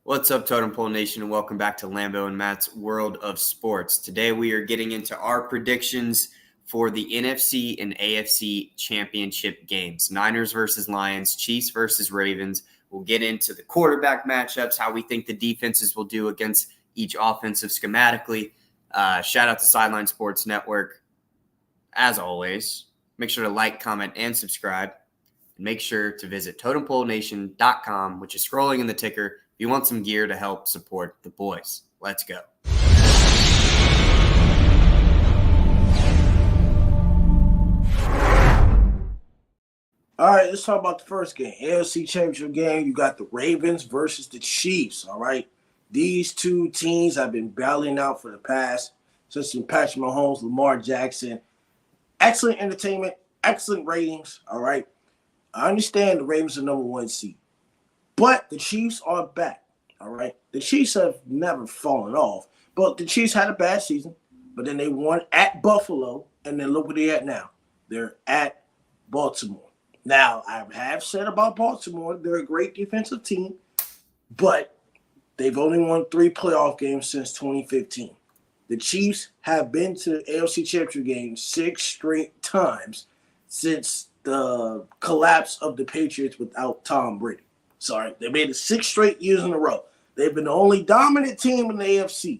What's up, Totem Pole Nation, and welcome back to Lambo and Matt's World of Sports. Today we are getting into our predictions for the NFC and AFC championship games. Niners versus Lions, Chiefs versus Ravens. We'll get into the quarterback matchups, how we think the defenses will do against each offensive schematically. Shout out to Sideline Sports Network. As always, make sure to like, comment, and subscribe. And make sure to visit TotemPoleNation.com, which is scrolling in the ticker. If you want some gear to help support the boys, let's go. All right, let's talk about the first game. AFC Championship game, you got the Ravens versus the Chiefs, all right? These two teams have been battling out for the past since Patrick Mahomes, Lamar Jackson. Excellent entertainment, excellent ratings, all right? I understand the Ravens are number one seed. But the Chiefs are back, all right? The Chiefs have never fallen off, but the Chiefs had a bad season, but then they won at Buffalo, and then look where they're at now. They're at Baltimore. Now, I have said about Baltimore, they're a great defensive team, but they've only won 3 playoff games since 2015. The Chiefs have been to the AFC Championship game 6 straight times since the collapse of the Patriots without Tom Brady. Sorry, they made it 6 straight years in a row. They've been the only dominant team in the AFC.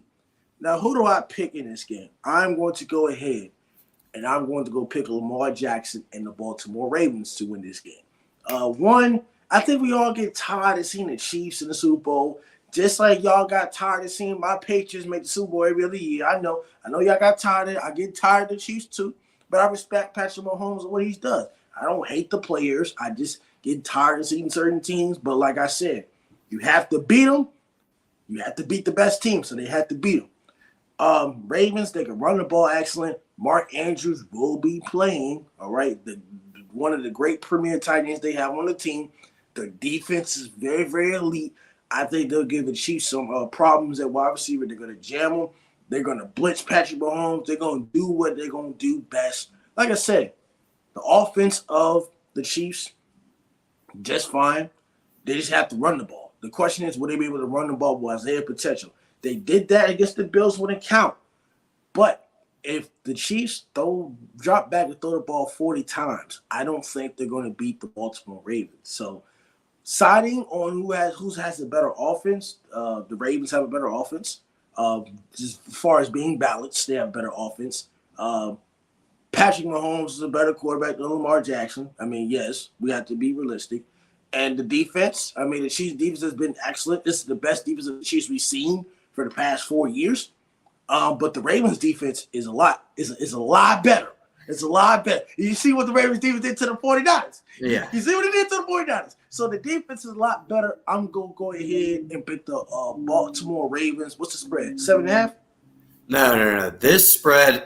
Now, who do I pick in this game? I'm going to go ahead and I'm going to go pick Lamar Jackson and the Baltimore Ravens to win this game. I think we all get tired of seeing the Chiefs in the Super Bowl, just like y'all got tired of seeing my Patriots make the Super Bowl every other year. I know y'all got tired of it. I get tired of the Chiefs too, but I respect Patrick Mahomes and what he's done. I don't hate the players. I just get tired of seeing certain teams. But like I said, you have to beat them. You have to beat the best team, so they have to beat them. Ravens, they can run the ball excellent. Mark Andrews will be playing, all right? One of the great premier tight ends they have on the team. The defense is very, very elite. I think they'll give the Chiefs some problems at wide receiver. They're going to jam them. They're going to blitz Patrick Mahomes. They're going to do what they're going to do best. Like I said, the offense of the Chiefs, just fine. They just have to run the ball. The question is, will they be able to run the ball with Isaiah potential? They did that against the Bills, wouldn't count. But if the Chiefs drop back and throw the ball 40 times, I don't think they're going to beat the Baltimore Ravens. So siding on who has a better offense, the Ravens have a better offense. Just as far as being balanced, they have a better offense. Patrick Mahomes is a better quarterback than Lamar Jackson. I mean, yes, we have to be realistic. And the defense, I mean, the Chiefs' defense has been excellent. This is the best defense of the Chiefs we've seen for the past 4 years. But the Ravens' defense is a lot better. It's a lot better. You see what the Ravens defense did to the 49ers. Yeah. You see what it did to the 49ers. So the defense is a lot better. I'm going to go ahead and pick the Baltimore Ravens. What's the spread? 7.5? No. This spread,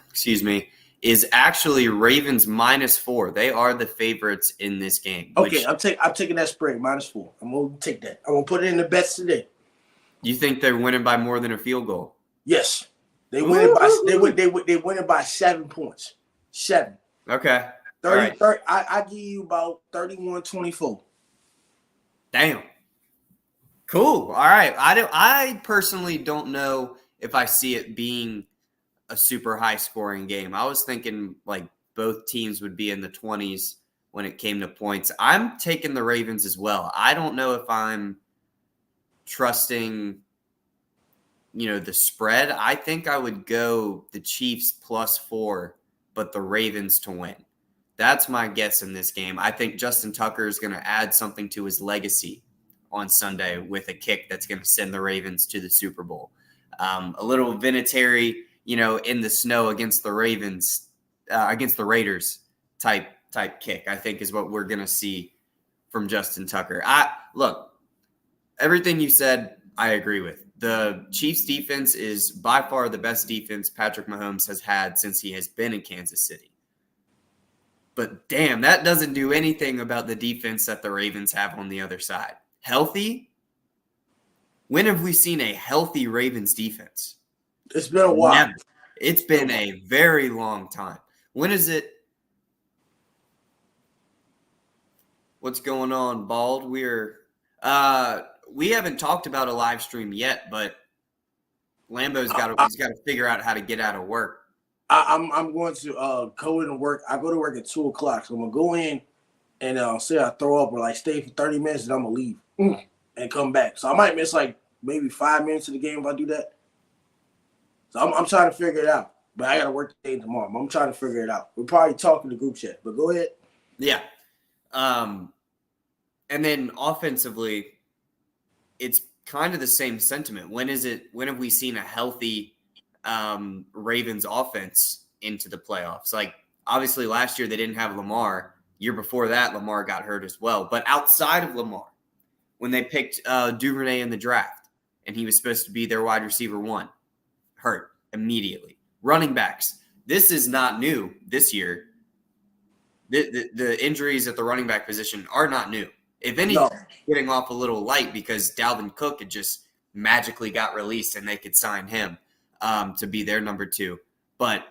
excuse me, is actually Ravens -4. They are the favorites in this game. Okay, I'm taking that spread, -4. I'm going to take that. I'm going to put it in the bets today. You think they're winning by more than a field goal? Yes. They win it by 7 points. 7. Okay. 30, I give you about 31-24. Damn. Cool. All right. I personally don't know if I see it being a super high scoring game. I was thinking like both teams would be in the 20s when it came to points. I'm taking the Ravens as well. I don't know if I'm trusting, the spread. I think I would go the Chiefs +4, but the Ravens to win. That's my guess in this game. I think Justin Tucker is going to add something to his legacy on Sunday with a kick that's going to send the Ravens to the Super Bowl. A little Vinatieri, in the snow against the Ravens, against the Raiders type kick, I think is what we're going to see from Justin Tucker. Look, everything you said, I agree with. The Chiefs defense is by far the best defense Patrick Mahomes has had since he has been in Kansas City. But damn, that doesn't do anything about the defense that the Ravens have on the other side. Healthy? When have we seen a healthy Ravens defense? It's been a while. Never. It's been a very long time. When is it? What's going on, Bald? we haven't talked about a live stream yet, but Lambo's got to figure out how to get out of work. I'm going to go in and work. I go to work at 2:00, so I'm gonna go in and say I throw up or like stay for 30 minutes, and I'm gonna leave and come back. So I might miss like maybe 5 minutes of the game if I do that. So I'm trying to figure it out. But I got to work today and tomorrow. I'm trying to figure it out. We're probably talking to group chat, but go ahead. Yeah. And then offensively, it's kind of the same sentiment. When have we seen a healthy Ravens offense into the playoffs? Like, obviously last year they didn't have Lamar. Year before that, Lamar got hurt as well. But outside of Lamar, when they picked Duvernay in the draft, and he was supposed to be their wide receiver 1, hurt immediately. Running backs, this is not new this year. The injuries at the running back position are not new. If anything, getting off a little light because Dalvin Cook had just magically got released and they could sign him to be their number 2. But,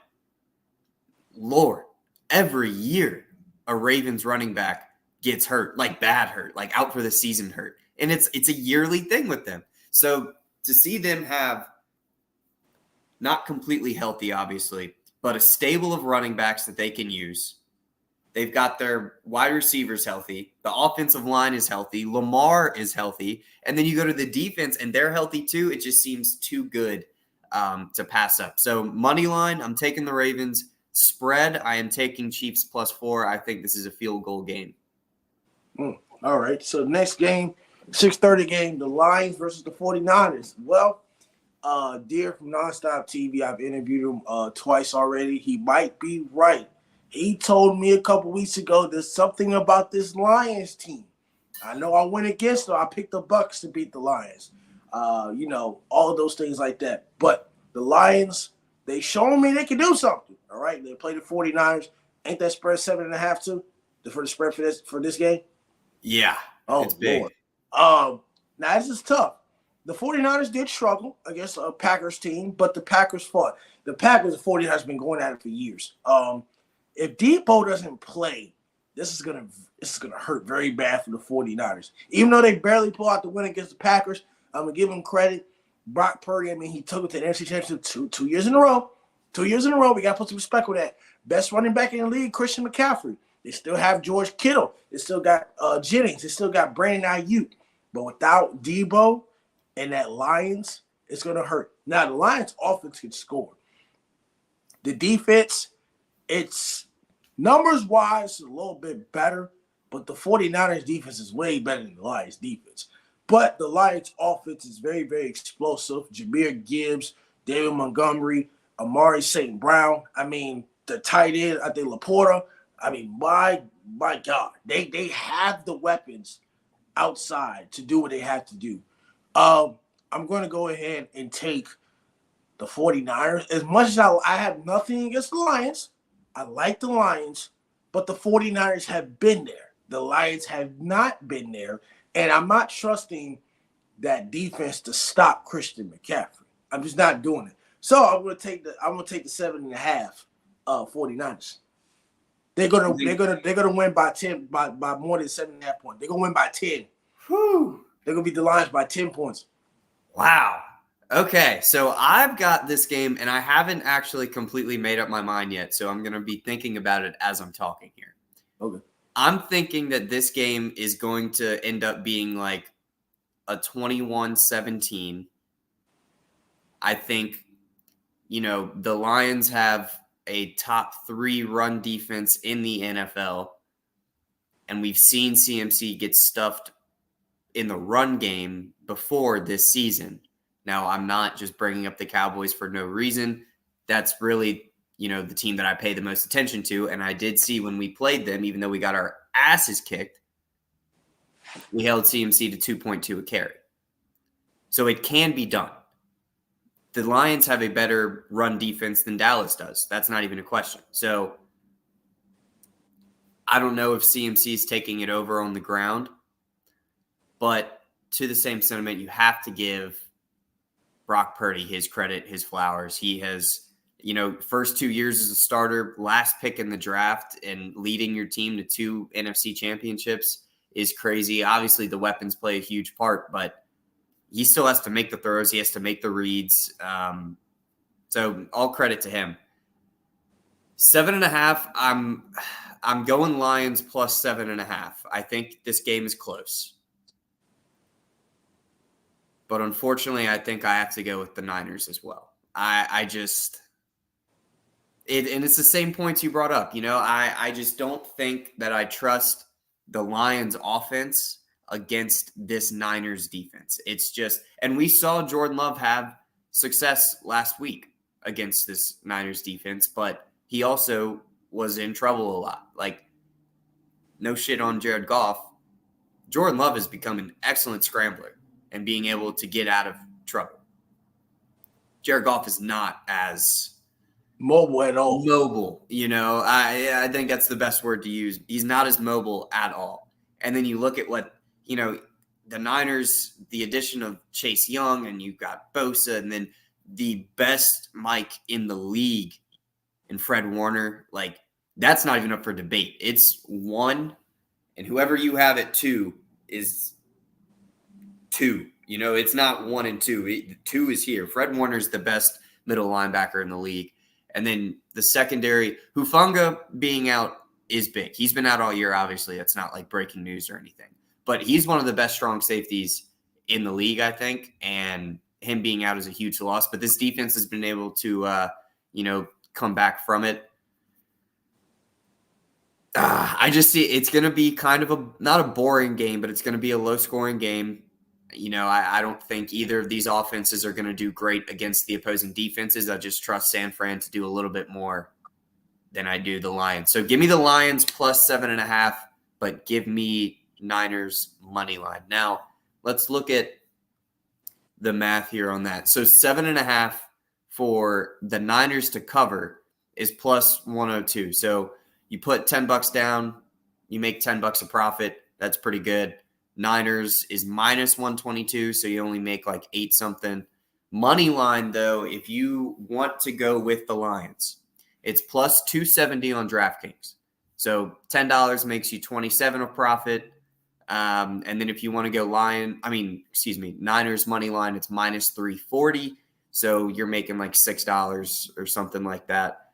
Lord, every year a Ravens running back gets hurt, like bad hurt, like out for the season hurt. And it's a yearly thing with them. So to see them have not completely healthy, obviously, but a stable of running backs that they can use. They've got their wide receivers healthy. The offensive line is healthy. Lamar is healthy. And then you go to the defense, and they're healthy too. It just seems too good to pass up. So money line, I'm taking the Ravens. Spread, I am taking Chiefs +4. I think this is a field goal game. All right. So next game, 6:30 game, the Lions versus the 49ers. Well, Deer from Nonstop TV, I've interviewed him twice already. He might be right. He told me a couple weeks ago there's something about this Lions team. I know I went against them. I picked the Bucks to beat the Lions. All of those things like that. But the Lions, they showing me they can do something. All right. They play the 49ers. Ain't that spread 7.5 too? For the spread for this game? Yeah. Oh, it's big. Lord. Now this is tough. The 49ers did struggle against a Packers team, but the Packers fought. The Packers and 49ers have been going at it for years. If Debo doesn't play, this is gonna hurt very bad for the 49ers. Even though they barely pull out the win against the Packers, I'm gonna give him credit. Brock Purdy, I mean, he took it to the NFC Championship two years in a row. 2 years in a row. We gotta put some respect with that. Best running back in the league, Christian McCaffrey. They still have George Kittle. They still got Jennings. They still got Brandon Ayuk. But without Debo and that Lions, it's going to hurt. Now, the Lions offense can score. The defense, it's numbers-wise a little bit better, but the 49ers defense is way better than the Lions defense. But the Lions offense is very, very explosive. Jahmyr Gibbs, David Montgomery, Amari St. Brown. I mean, the tight end, I think Laporta. I mean, my God, they have the weapons outside to do what they have to do. I'm going to go ahead and take the 49ers. As much as I have nothing against the Lions, I like the Lions, but the 49ers have been there. The Lions have not been there, and I'm not trusting that defense to stop Christian McCaffrey. I'm just not doing it. So I'm going to take the 7.5 49ers. They're gonna win by 10 by more than 7.5 points. They're gonna win by 10. Whew. They're gonna beat the Lions by 10 points. Wow. Okay, so I've got this game, and I haven't actually completely made up my mind yet, so I'm gonna be thinking about it as I'm talking here. Okay. I'm thinking that this game is going to end up being like a 21-17. I think, the Lions have a top 3 run defense in the NFL, and we've seen CMC get stuffed in the run game before this season. Now, I'm not just bringing up the Cowboys for no reason. That's really, the team that I pay the most attention to, and I did see when we played them, even though we got our asses kicked, we held CMC to 2.2 a carry. So it can be done. The Lions have a better run defense than Dallas does. That's not even a question. So I don't know if CMC is taking it over on the ground, but to the same sentiment, you have to give Brock Purdy his credit, his flowers. He has, first 2 years as a starter, last pick in the draft, and leading your team to 2 NFC championships is crazy. Obviously, the weapons play a huge part, but he still has to make the throws. He has to make the reads. So all credit to him. 7.5. I'm going Lions plus 7.5. I think this game is close. But unfortunately, I think I have to go with the Niners as well. And it's the same points you brought up. I just don't think that I trust the Lions offense against this Niners defense. It's just, and we saw Jordan Love have success last week against this Niners defense, but he also was in trouble a lot. Like, no shit on Jared Goff. Jordan Love has become an excellent scrambler and being able to get out of trouble. Jared Goff is not as mobile at all. Mobile, I think that's the best word to use. He's not as mobile at all. And then you look at what, the Niners, the addition of Chase Young, and you've got Bosa, and then the best Mike in the league in Fred Warner. Like, that's not even up for debate. It's 1, and whoever you have at 2 is 2. It's not 1 and 2. 2 is here. Fred Warner's the best middle linebacker in the league. And then the secondary, Hufanga being out is big. He's been out all year, obviously. That's not like breaking news or anything. But he's one of the best strong safeties in the league, I think. And him being out is a huge loss. But this defense has been able to, come back from it. I just see it's going to be kind of not a boring game, but it's going to be a low-scoring game. I don't think either of these offenses are going to do great against the opposing defenses. I just trust San Fran to do a little bit more than I do the Lions. So give me the Lions plus 7.5, but give me Niners money line. Now, let's look at the math here on that. So 7.5 for the Niners to cover is plus 102. So you put $10 down, you make $10 a profit. That's pretty good. Niners is minus 122, so you only make like 8 something. Money line, though, if you want to go with the Lions, it's plus 270 on DraftKings. So $10 makes you 27 of profit. And then if you want to go Niners money line, it's minus 340. So you're making like $6 or something like that.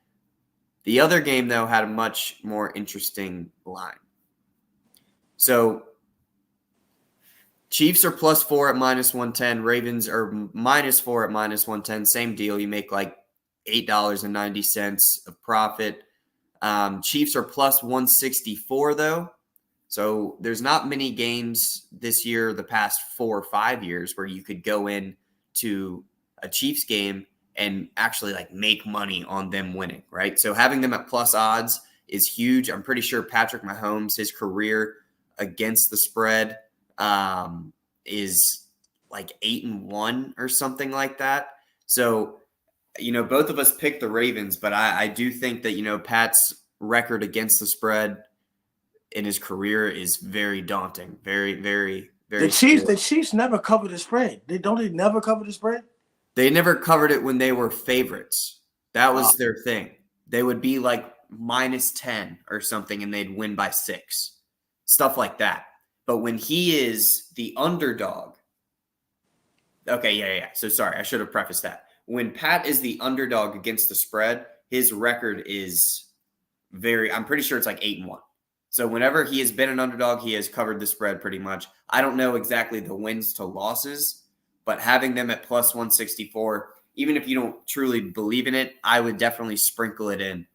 The other game, though, had a much more interesting line. So Chiefs are plus 4 at minus 110. Ravens are minus 4 at minus 110. Same deal. You make like $8.90 of profit. Chiefs are plus 164, though. So there's not many games this year, the past 4 or 5 years, where you could go in to a Chiefs game and actually like make money on them winning, right? So having them at plus odds is huge. I'm pretty sure Patrick Mahomes, his career against the spread is like 8-1 or something like that. So, both of us picked the Ravens, but I do think that, Pat's record against the spread in his career is very daunting. Very, very, very. The Chiefs never covered the spread. They never cover the spread? They never covered it when they were favorites. That was their thing. They would be like minus 10 or something and they'd win by 6. Stuff like that. But when he is the underdog, okay, yeah. So sorry, I should have prefaced that. When Pat is the underdog against the spread, his record is I'm pretty sure it's like 8-1. So whenever he has been an underdog, he has covered the spread pretty much. I don't know exactly the wins to losses, but having them at plus 164, even if you don't truly believe in it, I would definitely sprinkle it in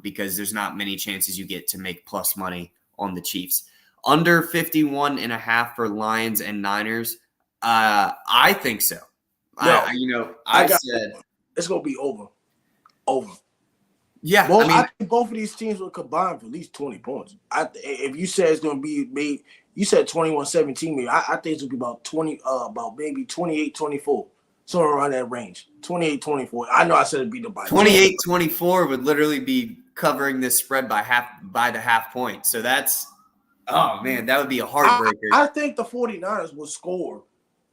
because there's not many chances you get to make plus money on the Chiefs. Under 51.5 for Lions and Niners. I think so. No, I said it's going to be over. Over. Yeah. Well, I think both of these teams will combine for at least 20 points. If you said it's going to be made, you said 21-17, maybe. I think it's going to be about maybe 28-24. Somewhere around that range. 28-24. I know I said it'd be the by 28-24 would literally be covering this spread by the half point. So that's, oh man, that would be a heartbreaker. I think the 49ers will score.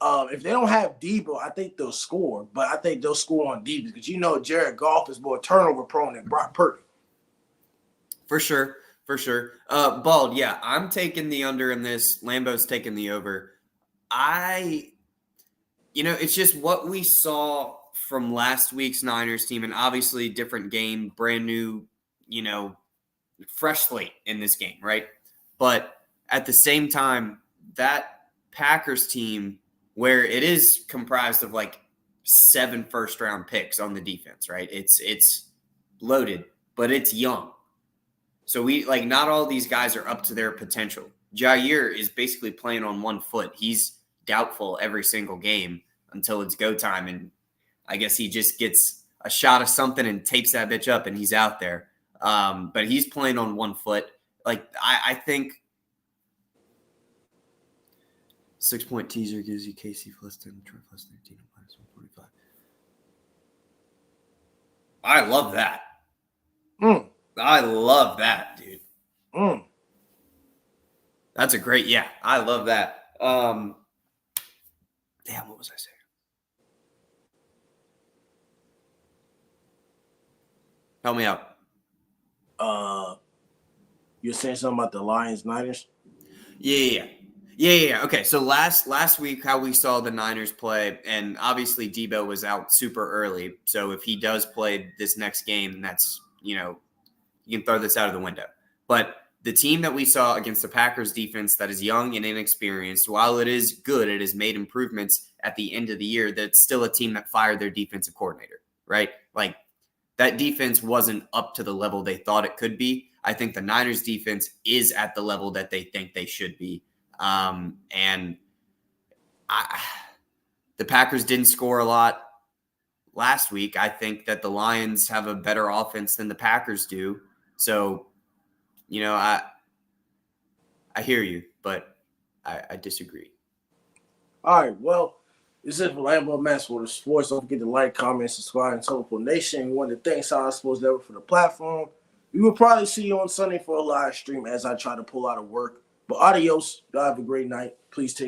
If they don't have Debo, I think they'll score. But I think they'll score on defense because Jared Goff is more turnover prone than Brock Purdy. For sure. Bald, yeah, I'm taking the under in this. Lambo's taking the over. I It's just what we saw from last week's Niners team, and obviously different game, brand new, fresh slate in this game, right? But at the same time, that Packers team, where it is comprised of like 7 first-round picks on the defense, right? It's loaded, but it's young. So not all these guys are up to their potential. Jair is basically playing on one foot. He's doubtful every single game until it's go time, and I guess he just gets a shot of something and tapes that bitch up, and he's out there. But he's playing on one foot. I think 6-point teaser gives you KC plus 10, Detroit plus 13, minus 145. I love that. I love that, dude. That's a great, I love that. Damn, what was I saying? Help me out. You're saying something about the Lions Niners? Yeah. Okay, so last week, how we saw the Niners play, and obviously Debo was out super early. So if he does play this next game, that's, you can throw this out of the window. But the team that we saw against the Packers defense that is young and inexperienced, while it is good, it has made improvements at the end of the year, that's still a team that fired their defensive coordinator, right? Like, that defense wasn't up to the level they thought it could be. I think the Niners defense is at the level that they think they should be. The Packers didn't score a lot last week. I think that the Lions have a better offense than the Packers do. So, I hear you, but I disagree. All right, well, this is Lambo Mass for the Sports. Don't forget to like, comment, subscribe, and Teleport Nation. We want to thank Solid Sports Network for the platform. We will probably see you on Sunday for a live stream as I try to pull out of work. But adios. Y'all have a great night. Please take care.